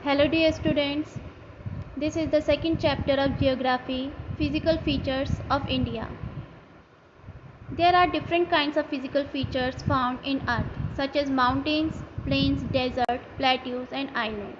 Hello dear students, this is the second chapter of Geography, Physical Features of India. There are different kinds of physical features found in Earth such as mountains, plains, desert, plateaus and islands.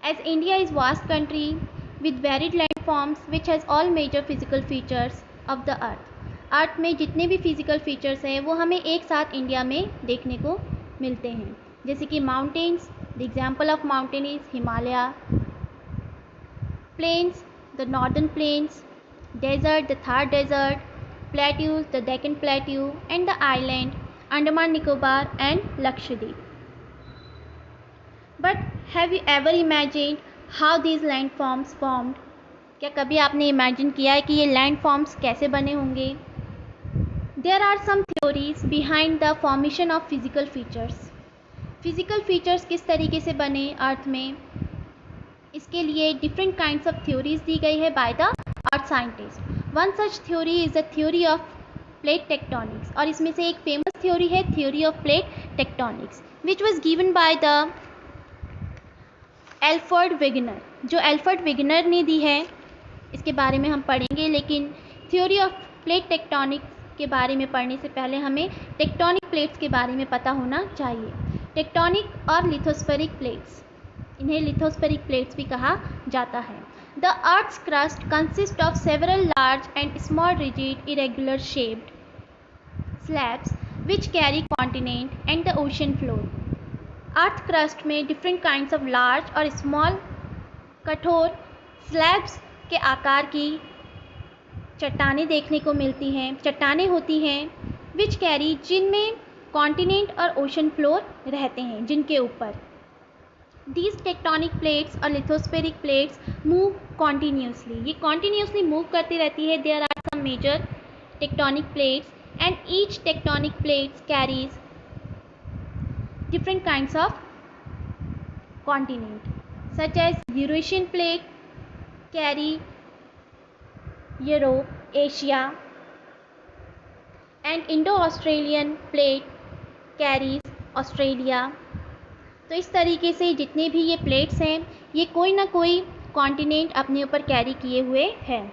As India is vast country with varied landforms which has all major physical features of the Earth. अर्थ में जितने भी physical features हैं वो हमें एक साथ India में देखने को मिलते हैं, जैसे कि mountains. The example of mountain is Himalaya. Plains, the northern plains. Desert, the Thar desert. Plateaus, the Deccan plateau. And the island, Andaman Nicobar and Lakshadweep. But have you ever imagined how these landforms formed? क्या कभी आपने imagine किया है कि ये landforms कैसे बने होंगे? There are some theories behind the formation of physical features. Physical features किस तरीके से बने अर्थ में, इसके लिए डिफरेंट काइंड्स ऑफ थ्योरीज दी गई है by the earth scientist. One such theory is the theory of plate tectonics, और इसमें से एक फेमस थ्योरी है theory of plate tectonics which was given by the Alfred Wegener. जो एल्फ्रेड वेगनर ने दी है इसके बारे में हम पढ़ेंगे, लेकिन थ्योरी ऑफ प्लेट टेक्टोनिक्स के बारे में पढ़ने से पहले हमें टेक्टोनिक प्लेट्स के बारे में पता होना चाहिए. टेक्टोनिक और लिथोस्फेरिक प्लेट्स, इन्हें लिथोस्फेरिक प्लेट्स भी कहा जाता है. The earth's crust consist of several large and small rigid irregular shaped slabs which carry continent and the ocean floor. Earth crust में डिफरेंट काइंड्स ऑफ लार्ज और small कठोर slabs के आकार की चट्टानें देखने को मिलती हैं, चट्टानें होती हैं विच कैरी, जिनमें कॉन्टिनेंट और ओशन फ्लोर रहते हैं, जिनके ऊपर. These tectonic plates और लिथोस्फेरिक प्लेट्स मूव कॉन्टीन्यूसली, ये कॉन्टीन्यूसली मूव करती रहती है. There are some major tectonic plates and each tectonic plates carries different kinds of continent such as Eurasian plate carry Europe, Asia, and Indo Australian plate carries Australia. तो इस तरीके से जितने भी ये प्लेट्स हैं ये कोई ना कोई कॉन्टिनेंट अपने ऊपर कैरी किए हुए हैं.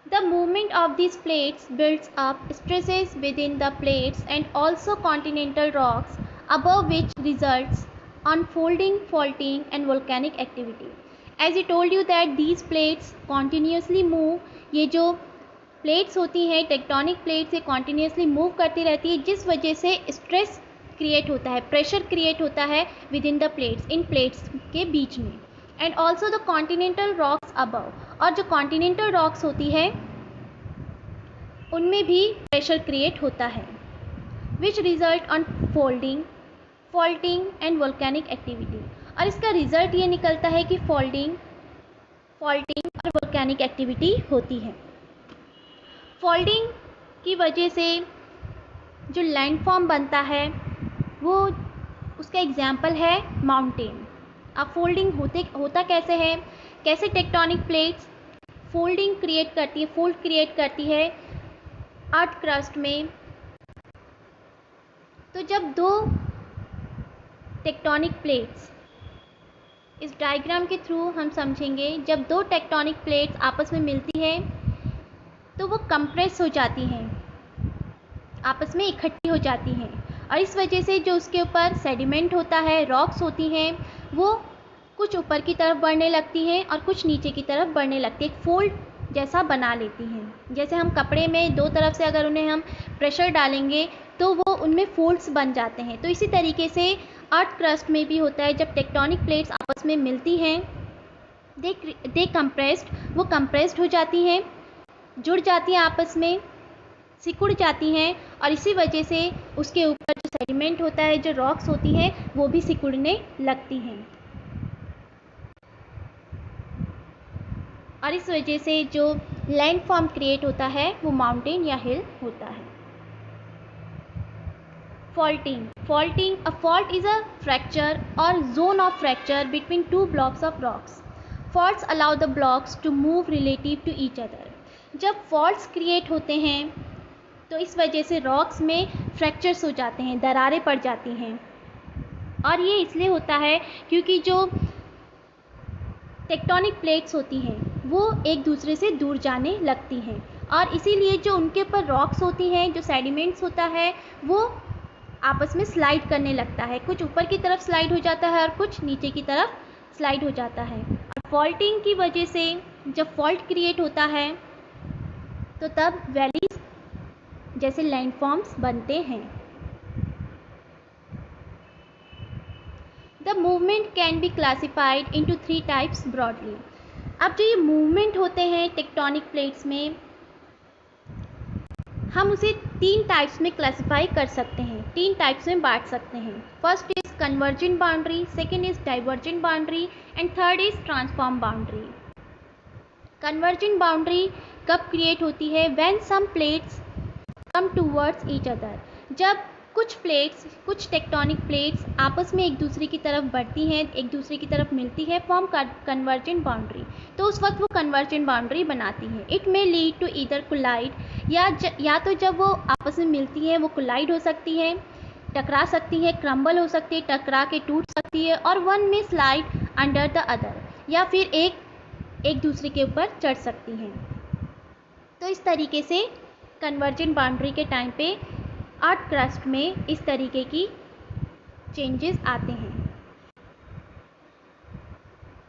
The movement of this plates builds up stresses within the plates and also continental rocks above which results on folding, faulting and volcanic activity. As I told you that these plates continuously move. ये जो plates होती हैं tectonic plates, ये continuously move करती रहती है, जिस वजह से स्ट्रेस क्रिएट होता है, प्रेशर क्रिएट होता है with in the plates, in plates के बीच में. And also the continental rocks above, और जो कॉन्टिनेंटल रॉक्स होती है उनमें भी प्रेशर क्रिएट होता है which result on folding, faulting and volcanic activity. और इसका रिजल्ट ये निकलता है कि फोल्डिंग, फॉल्टिंग और वोल्केनिक एक्टिविटी होती है. फोल्डिंग की वजह से जो लैंडफॉर्म बनता है वो उसका एग्जाम्पल है माउंटेन. अब फोल्डिंग होता कैसे है, कैसे टेक्टोनिक प्लेट्स फोल्डिंग क्रिएट करती है, फोल्ड क्रिएट करती है अर्थ क्रस्ट में. तो जब दो टेक्टोनिक प्लेट्स, इस डायग्राम के थ्रू हम समझेंगे, जब दो टेक्टोनिक प्लेट्स आपस में मिलती है तो वो कंप्रेस हो जाती हैं, आपस में इकट्ठी हो जाती हैं, और इस वजह से जो उसके ऊपर सेडिमेंट होता है, रॉक्स होती हैं, वो कुछ ऊपर की तरफ बढ़ने लगती हैं और कुछ नीचे की तरफ बढ़ने लगती है, एक फोल्ड जैसा बना लेती हैं. जैसे हम कपड़े में दो तरफ से अगर उन्हें हम प्रेशर डालेंगे तो वो उनमें फोल्ड्स बन जाते हैं. तो इसी तरीके से अर्थ क्रस्ट में भी होता है, जब टेक्टोनिक प्लेट्स आपस में मिलती हैं दे कंप्रेस्ड, वो कंप्रेस्ड हो जाती हैं, जुड़ जाती हैं, आपस में सिकुड़ जाती हैं, और इसी वजह से उसके ऊपर जो सेडिमेंट होता है, जो रॉक्स होती हैं, वो भी सिकुड़ने लगती हैं, और इस वजह से जो लैंडफॉर्म क्रिएट होता है वो माउंटेन या हिल होता है. Faulting, a fault is a fracture or zone of fracture between two blocks of rocks. Faults allow the blocks to move relative to each other. जब फॉल्ट्स क्रिएट होते हैं तो इस वजह से रॉक्स में फ्रैक्चर्स हो जाते हैं, दरारें पड़ जाती हैं। और ये इसलिए होता है क्योंकि जो टेक्टोनिक प्लेट्स होती हैं वो एक दूसरे से दूर जाने लगती हैं, और इसीलिए जो उनके ऊपर रॉक्स होती हैं, जो सेडिमेंट्स होता है, वो आपस में स्लाइड करने लगता है। कुछ ऊपर की तरफ स्लाइड हो जाता है और कुछ नीचे की तरफ स्लाइड हो जाता है। और फॉल्टिंग की वजह से जब फॉल्ट क्रिएट होता है तो तब वैलीज जैसे लैंडफॉर्म्स बनते हैं। The movement can be classified into 3 types broadly. अब जो ये मूवमेंट होते हैं टेक्टोनिक प्लेट्स में, हम उसे 3 टाइप्स में क्लासिफाई कर सकते हैं, 3 टाइप्स में बांट सकते हैं। First is convergent boundary, second is divergent boundary and third is transform boundary. Convergent boundary कब क्रिएट होती है? When some plates come towards each other. जब कुछ टेक्टोनिक प्लेट्स आपस में एक दूसरे की तरफ बढ़ती हैं, एक दूसरे की तरफ मिलती है, फॉर्म कन्वर्जेंट बाउंड्री, तो उस वक्त वो कन्वर्जेंट बाउंड्री बनाती है। It may lead to either collide, या तो जब वो आपस में मिलती हैं वो कोलाइड हो सकती है, टकरा सकती है, क्रम्बल हो सकती है, टकरा के टूट सकती है, और वन में स्लाइड अंडर द अदर, या फिर एक दूसरे के ऊपर चढ़ सकती हैं। तो इस तरीके से कन्वर्जेंट बाउंड्री के टाइम पे अर्थ क्रस्ट में इस तरीके की चेंजेस आते हैं।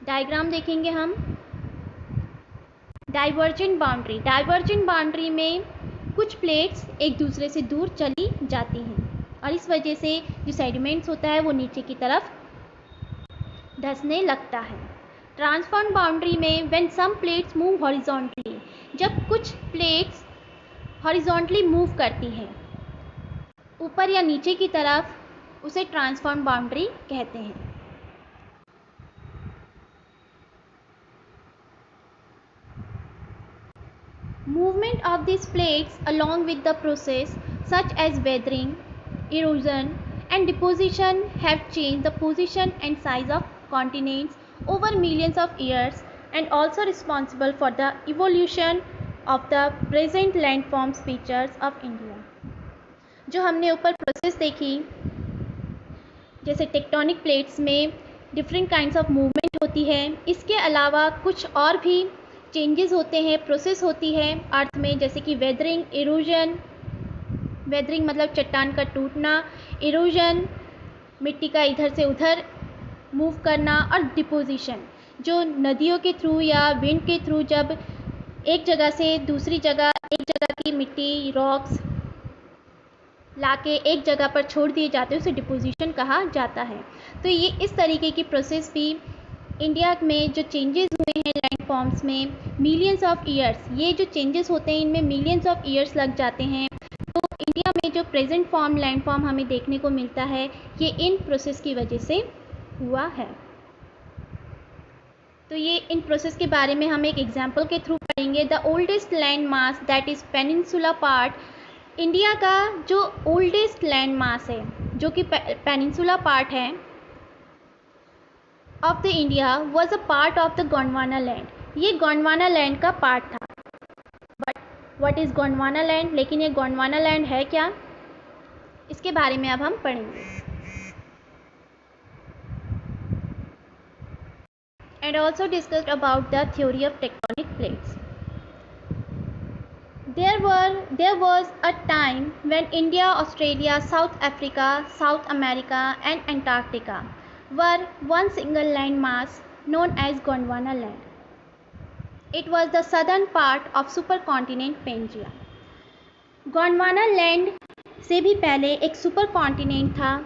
डायग्राम देखेंगे हम। डाइवर्जेंट बाउंड्री में कुछ प्लेट्स एक दूसरे से दूर चली जाती हैं और इस वजह से जो सेडिमेंट्स होता है वो नीचे की तरफ धंसने लगता है। ट्रांसफॉर्म बाउंड्री में when some plates move horizontally, जब कुछ प्लेट्स हॉरिजॉन्टली मूव करती हैं ऊपर या नीचे की तरफ, उसे ट्रांसफॉर्म बाउंड्री कहते हैं। Movement of these plates along with the process such as weathering, erosion and deposition have changed the position and size of continents over millions of years and also responsible for the evolution of the present landforms features of India. जो हमने ऊपर process देखी, जैसे tectonic plates में different kinds of movement होती है, इसके अलावा कुछ और भी चेंजेस होते हैं, प्रोसेस होती है अर्थ में, जैसे कि वेदरिंग, इरोजन। वेदरिंग मतलब चट्टान का टूटना, इरोजन मिट्टी का इधर से उधर मूव करना, और डिपोजिशन जो नदियों के थ्रू या विंड के थ्रू जब एक जगह से दूसरी जगह, एक जगह की मिट्टी, रॉक्स लाके एक जगह पर छोड़ दिए जाते हैं, उसे डिपोजिशन कहा जाता है। तो ये इस तरीके की प्रोसेस भी इंडिया में जो चेंजेस हुए हैं लैंड फॉर्म्स में, मिलियंस ऑफ ईयर्स, ये जो चेंजेस होते हैं इनमें मिलियंस ऑफ ईयर्स लग जाते हैं। तो इंडिया में जो प्रेजेंट फॉर्म लैंड फॉर्म हमें देखने को मिलता है, ये इन प्रोसेस की वजह से हुआ है। तो ये इन प्रोसेस के बारे में हम एक एग्जाम्पल के थ्रू पढ़ेंगे। The oldest land mass that is peninsula part, India का जो ओल्डेस्ट लैंड मास है जो कि पेनिनसुला पार्ट है of the India, was a part of the Gondwana land. ये गोंडवाना लैंड का पार्ट था। But what is Gondwana land, लेकिन ये गोंडवाना लैंड है क्या, इसके बारे में अब हम पढ़ेंगे। And also discussed about the theory of tectonic plates. There was a time when India, Australia, South Africa, South America and Antarctica were one single land mass known as Gondwana land. It was the southern part of supercontinent Pangaea. Gondwana land से भी पहले एक super continent था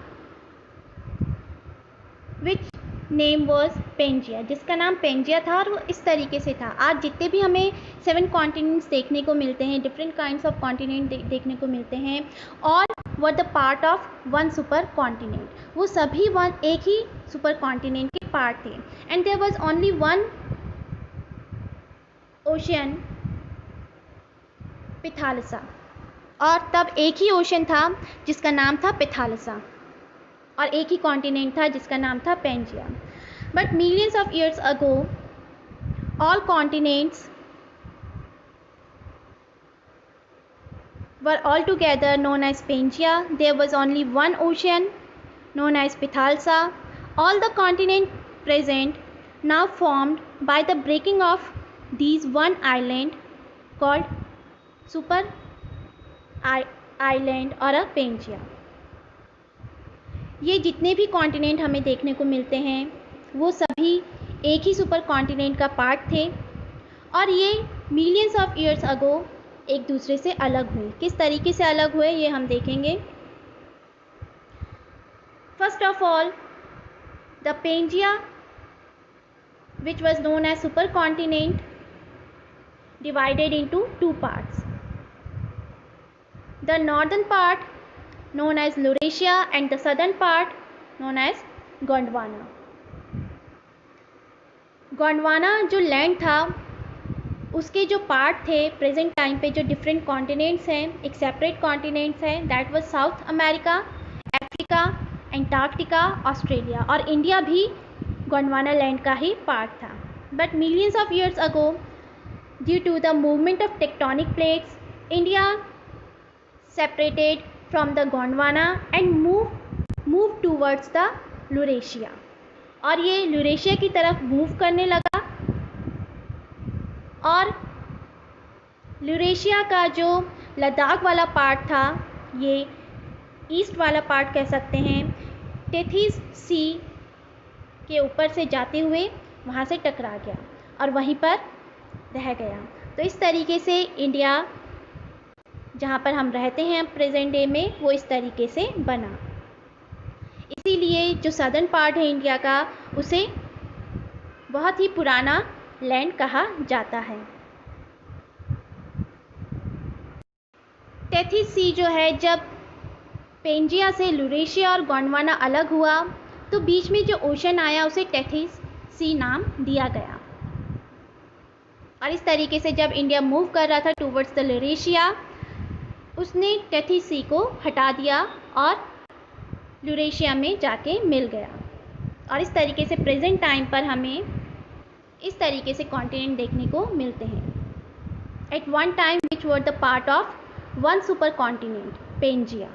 which name was Pangaea, जिसका नाम Pangaea था, और वो इस तरीके से था। आज जितने भी हमें 7 कॉन्टिनेंट्स देखने को मिलते हैं, डिफरेंट काइंड्स ऑफ कॉन्टिनेंट देखने को मिलते हैं, और were the part of one super continent, वो सभी एक ही सुपर कॉन्टिनेंट के पार्ट थे। And there was only one ocean, Panthalassa, और तब एक ही ओशन था जिसका नाम था पिथालसा, और एक ही कॉन्टिनेंट था जिसका नाम था Pangaea. But millions of years ago all continents were altogether known as Pangaea. There was only one ocean known as Pithalsa. All the continents present now formed by the breaking of these one island called super island और a Pangaea. ये जितने भी continent हमें देखने को मिलते हैं वो सभी एक ही सुपर कॉन्टिनेंट का पार्ट थे और ये मिलियंस ऑफ ईयर्स अगो एक दूसरे से अलग हुए. किस तरीके से अलग हुए ये हम देखेंगे. First of all the Pangaea which was known as supercontinent divided into two parts. The northern part known as Laurasia and the southern part known as Gondwana. Gondwana जो लैंड था उसके जो पार्ट थे प्रेजेंट टाइम पे जो different continents हैं, एक separate continents हैं, that was South America, Africa, Antarctica, Australia और इंडिया भी गोंडवाना लैंड का ही पार्ट था. But millions of years ago due to the movement of tectonic plates India separated from the Gondwana and move towards the Eurasia और ये Eurasia की तरफ move करने लगा और यूरेशिया का जो लद्दाख वाला पार्ट था ये ईस्ट वाला पार्ट कह सकते हैं, टेथिस सी के ऊपर से जाते हुए वहाँ से टकरा गया और वहीं पर रह गया. तो इस तरीके से इंडिया जहाँ पर हम रहते हैं प्रेजेंट डे में वो इस तरीके से बना. इसीलिए जो सदर्न पार्ट है इंडिया का उसे बहुत ही पुराना लैंड कहा जाता है. टेथिस सी जो है जब पेंजिया से यूरेशिया और गोंडवाना अलग हुआ तो बीच में जो ओशन आया उसे टेथिस सी नाम दिया गया और इस तरीके से जब इंडिया मूव कर रहा था टूवर्ड्स द यूरेशिया उसने टेथिस सी को हटा दिया और यूरेशिया में जाके मिल गया और इस तरीके से प्रेजेंट टाइम पर हमें इस तरीके से कॉन्टिनेंट देखने को मिलते हैं. At one time which were the part of one super continent Pangaea.